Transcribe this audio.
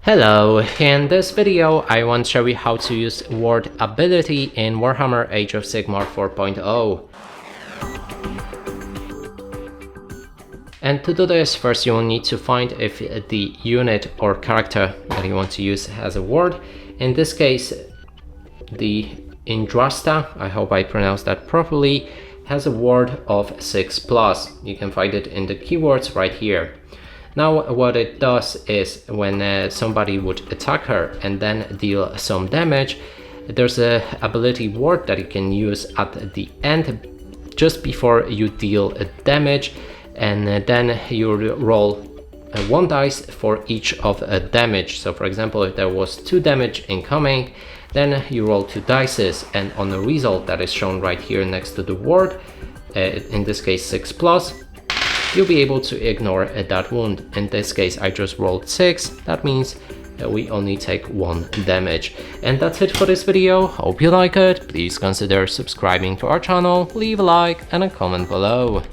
Hello, in this video I want to show you how to use ward ability in Warhammer Age of Sigmar 4.0. And to do this, first you will need to find if the unit or character that you want to use has a ward. In this case, the Indrasta, I hope I pronounced that properly, has a ward of 6+. You can find it in the keywords right here. Now what it does is when somebody would attack her and then deal some damage, there's a ability ward that you can use at the end just before you deal damage, and then you roll 1 dice for each of damage. So for example, if there was 2 damage incoming, then you roll 2 dice, and on the result that is shown right here next to the ward, in this case 6+, you'll be able to ignore that wound. In this case I just rolled 6, that means we only take 1 damage. And that's it for this video. Hope you like it. Please consider subscribing to our channel, leave a like and a comment below.